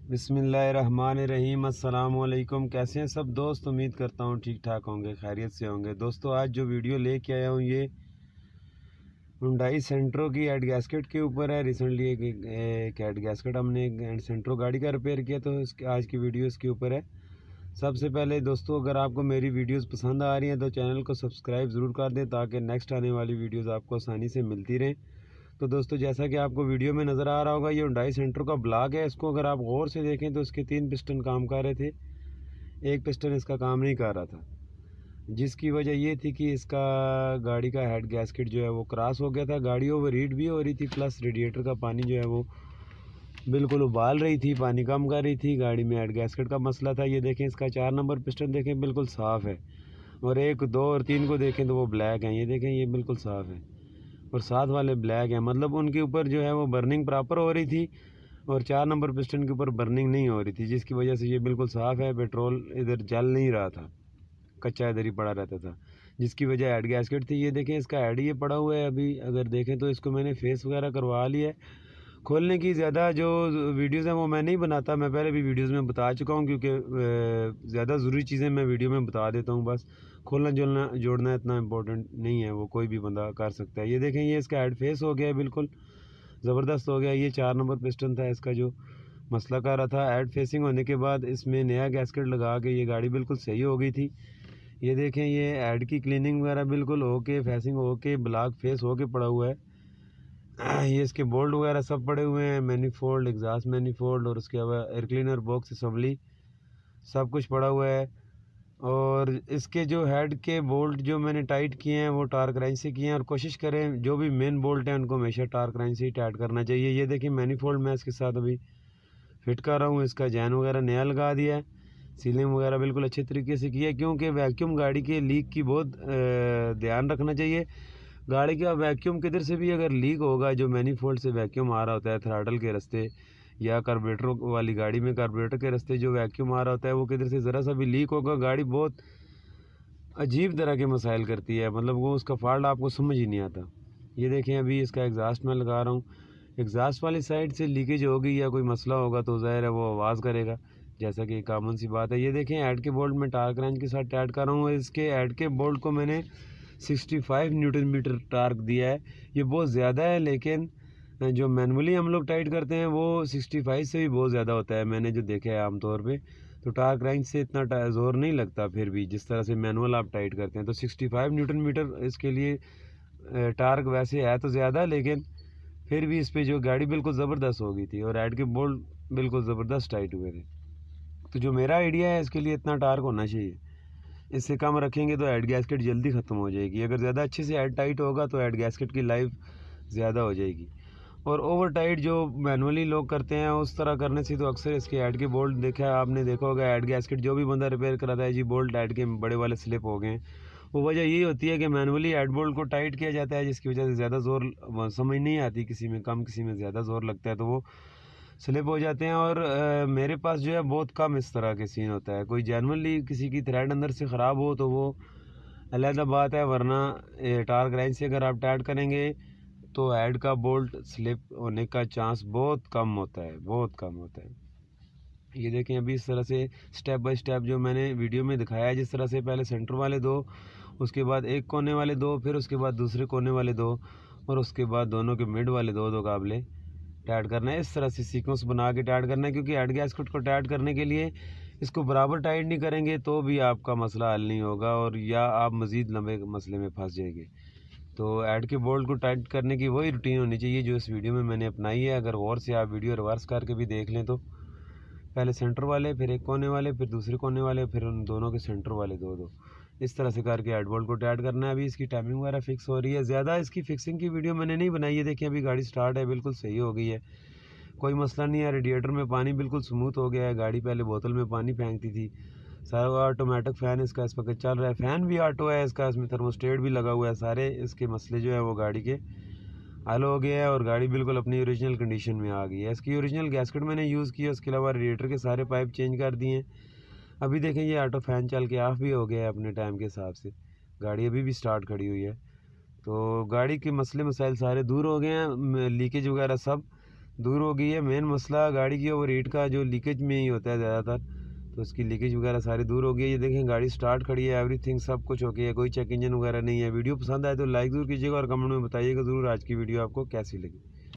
बिस्मिल्लाहिर्रहमानिर्रहीम। अस्सलामुअलैकुम। कैसे हैं सब दोस्त? उम्मीद करता हूँ ठीक ठाक होंगे, खैरियत से होंगे। दोस्तों आज जो वीडियो लेके आया हूँ ये हुंडई सेंट्रो की हेड गैस्केट के ऊपर है। रिसेंटली एक हेड गैस्केट हमने एक सेंट्रो गाड़ी का रिपेयर किया, तो इसके आज की वीडियो इसके ऊपर है। सबसे पहले दोस्तों, अगर आपको मेरी वीडियोस पसंद आ रही हैं तो चैनल को सब्सक्राइब ज़रूर कर दें ताकि नेक्स्ट आने वाली वीडियोस आपको आसानी से मिलती रहें। तो दोस्तों, जैसा कि आपको वीडियो में नज़र आ रहा होगा, ये हुंडई सेंट्रो का ब्लॉक है। इसको अगर आप गौर से देखें तो इसके 3 पिस्टन काम कर रहे थे, एक पिस्टन इसका काम नहीं कर रहा था, जिसकी वजह ये थी कि इसका गाड़ी का हेड गैस्केट जो है वो क्रॉस हो गया था। गाड़ी ओवर हीट भी हो रही थी, प्लस रेडिएटर का पानी जो है वो बिल्कुल उबाल रही थी, पानी कम कर रही थी। गाड़ी में हेड गैस्केट का मसला था। ये देखें, इसका 4 नंबर पिस्टन देखें, बिल्कुल साफ़ है, और 1, 2 और 3 को देखें तो वो ब्लैक हैं। ये देखें, ये बिल्कुल साफ़ है, और साथ वाले ब्लैक हैं, मतलब उनके ऊपर जो है वो बर्निंग प्रॉपर हो रही थी, और 4 नंबर पिस्टन के ऊपर बर्निंग नहीं हो रही थी, जिसकी वजह से ये बिल्कुल साफ़ है। पेट्रोल इधर जल नहीं रहा था, कच्चा इधर ही पड़ा रहता था, जिसकी वजह हेड गैस्केट थी। ये देखें, इसका हेड ये पड़ा हुआ है। अभी अगर देखें तो इसको मैंने फेस वगैरह करवा लिया है। खोलने की ज़्यादा जो वीडियोस हैं वो मैं नहीं बनाता, मैं पहले भी वीडियोस में बता चुका हूँ, क्योंकि ज़्यादा ज़रूरी चीज़ें मैं वीडियो में बता देता हूँ। बस खोलना जोड़ना इतना इम्पोर्टेंट नहीं है, वो कोई भी बंदा कर सकता है। ये देखें, ये इसका हेड फेस हो गया है, बिल्कुल ज़बरदस्त हो गया। ये 4 नंबर पिस्टन था इसका जो मसला कर रहा था। हेड फेसिंग होने के बाद इसमें नया गैस्केट लगा के ये गाड़ी बिल्कुल सही हो गई थी। ये देखें, ये हेड की क्लीनिंग वगैरह बिल्कुल होके, फेसिंग होके, ब्लॉक फेस होके पड़ा हुआ है। ये इसके बोल्ट वगैरह सब पड़े हुए हैं, मैनीफोल्ड, एग्जॉस्ट मैनीफोल्ड, और उसके अलावा एयर क्लीनर बॉक्स असम्बली सब कुछ पड़ा हुआ है। और इसके जो हेड के बोल्ट जो मैंने टाइट किए हैं वो टार्क रेंच से किए हैं, और कोशिश करें जो भी मेन बोल्ट हैं उनको हमेशा टार्क रेंच से ही टाइट करना चाहिए। ये देखिए, मैनीफोल्ड मैं इसके साथ अभी फिट कर रहा हूँ। इसका जैन वगैरह नया लगा दिया है, सीलिंग वगैरह बिल्कुल अच्छे तरीके से किया है, क्योंकि वैक्यूम गाड़ी के लीक की बहुत ध्यान रखना चाहिए। गाड़ी का वैक्यूम किधर से भी अगर लीक होगा, जो मैनीफोल्ड से वैक्यूम आ रहा होता है थ्रॉटल के रास्ते, या कार्बोरेटर वाली गाड़ी में कार्बोरेटर के रास्ते जो वैक्यूम आ रहा होता है, वो किधर से ज़रा सा भी लीक होगा, गाड़ी बहुत अजीब तरह के मसाइल करती है, मतलब वो उसका फॉल्ट आपको समझ ही नहीं आता। ये देखें, अभी इसका एग्जॉस्ट मैं लगा रहा हूँ। एग्जॉस्ट वाली साइड से लीकेज होगी या कोई मसला होगा तो ज़ाहिर है वो आवाज़ करेगा, जैसा कि कॉमन सी बात है। ये देखें, हेड के बोल्ट में टार्क रेंच के साथ टाइट कर रहा हूँ। इसके हेड के बोल्ट को मैंने 65 न्यूटन मीटर टार्क दिया है। ये बहुत ज़्यादा है, लेकिन जो मैनुअली हम लोग टाइट करते हैं वो 65 से भी बहुत ज़्यादा होता है, मैंने जो देखा है आमतौर पे। तो टार्क रेंच से इतना ज़ोर नहीं लगता, फिर भी जिस तरह से मैनुअल आप टाइट करते हैं। तो 65 न्यूटन मीटर इसके लिए टार्क वैसे है तो ज़्यादा, लेकिन फिर भी इस पर जो गाड़ी बिल्कुल ज़बरदस्त हो गई थी, और हेड के बोल्ट बिल्कुल ज़बरदस्त टाइट हुए थे। तो जो मेरा आइडिया है, इसके लिए इतना टार्क होना चाहिए। इससे कम रखेंगे तो हेड गैस्केट जल्दी ख़त्म हो जाएगी। अगर ज़्यादा अच्छे से हेड टाइट होगा तो हेड गैस्केट की लाइफ ज़्यादा हो जाएगी। और ओवर टाइट जो मैनुअली लोग करते हैं, उस तरह करने से तो अक्सर इसके हेड के बोल्ट आपने देखा होगा, हेड गैस्केट जो भी बंदा रिपेयर कराता है जी, बोल्ट हेड के बड़े वाले स्लिप हो गए। वो वजह यही होती है कि मैनुअली हेड बोल्ट को टाइट किया जाता है, जिसकी वजह से ज़्यादा ज़ोर समझ नहीं आती, किसी में कम किसी में ज़्यादा ज़ोर लगता है, तो वो स्लिप हो जाते हैं। और मेरे पास जो है बहुत कम इस तरह के सीन होता है। कोई जेनुअनली किसी की थ्रेड अंदर से ख़राब हो तो वो अलग बात है, वरना टार्क रेंच से अगर आप टाइट करेंगे तो हेड का बोल्ट स्लिप होने का चांस बहुत कम होता है, बहुत कम होता है। ये देखें, अभी इस तरह से स्टेप बाय स्टेप जो मैंने वीडियो में दिखाया है, जिस तरह से पहले सेंटर वाले दो, उसके बाद एक कोने वाले दो, फिर उसके बाद दूसरे कोने वाले दो, और उसके बाद दोनों के मिड वाले दो काबले टाइट करना है। इस तरह से सीक्वेंस बना के टाइट करना है, क्योंकि हेड गैस्केट को टाइट करने के लिए इसको बराबर टाइट नहीं करेंगे तो भी आपका मसला हल नहीं होगा, और या आप मज़ीद लंबे मसले में फंस जाएंगे। तो हेड के बोल्ट को टाइट करने की वही रूटीन होनी चाहिए जो इस वीडियो में मैंने अपनाई है। अगर गौर से आप वीडियो रिवर्स करके भी देख लें तो पहले सेंटर वाले, फिर एक कोने वाले, फिर दूसरे कोने वाले, फिर उन दोनों के सेंटर वाले दो दो, इस तरह से करके हेड बोल्ट को टाइट करना है। अभी इसकी टाइमिंग वगैरह फिक्स हो रही है। ज़्यादा इसकी फिक्सिंग की वीडियो मैंने नहीं बनाई है। देखिए, अभी गाड़ी स्टार्ट है, बिल्कुल सही हो गई है, कोई मसला नहीं है। रेडिएटर में पानी बिल्कुल स्मूथ हो गया है। गाड़ी पहले बोतल में पानी फेंकती थी। सारा ऑटोमेटिक फ़ैन इसका इस वक्त चल रहा है, फ़ैन भी ऑटो है इसका, इसमें थर्मोस्टेट भी लगा हुआ है। सारे इसके मसले जो है वो गाड़ी के हल हो गया है, और गाड़ी बिल्कुल अपनी ओरिजिनल कंडीशन में आ गई है। इसकी ओरिजिनल गैस्केट मैंने यूज़ की है, उसके अलावा रेडिएटर के सारे पाइप चेंज कर दिए हैं। अभी देखें, ये ऑटो फ़ैन चल के ऑफ भी हो गया है अपने टाइम के हिसाब से। गाड़ी अभी भी स्टार्ट खड़ी हुई है। तो गाड़ी के मसले मसाइल सारे दूर हो गए हैं, लीकेज वगैरह सब दूर हो गई है। मेन मसला गाड़ी की ओवर हीट का जो लीकेज में ही होता है ज़्यादातर, तो उसकी लीकेज वगैरह सारी दूर हो गई है। ये देखें गाड़ी स्टार्ट खड़ी है, एवरीथिंग सब कुछ ओके है, कोई चेक इंजन वगैरह नहीं है। वीडियो पसंद आए तो लाइक ज़रूर कीजिएगा और कमेंट में बताइएगा ज़रूर आज की वीडियो आपको कैसी लगी।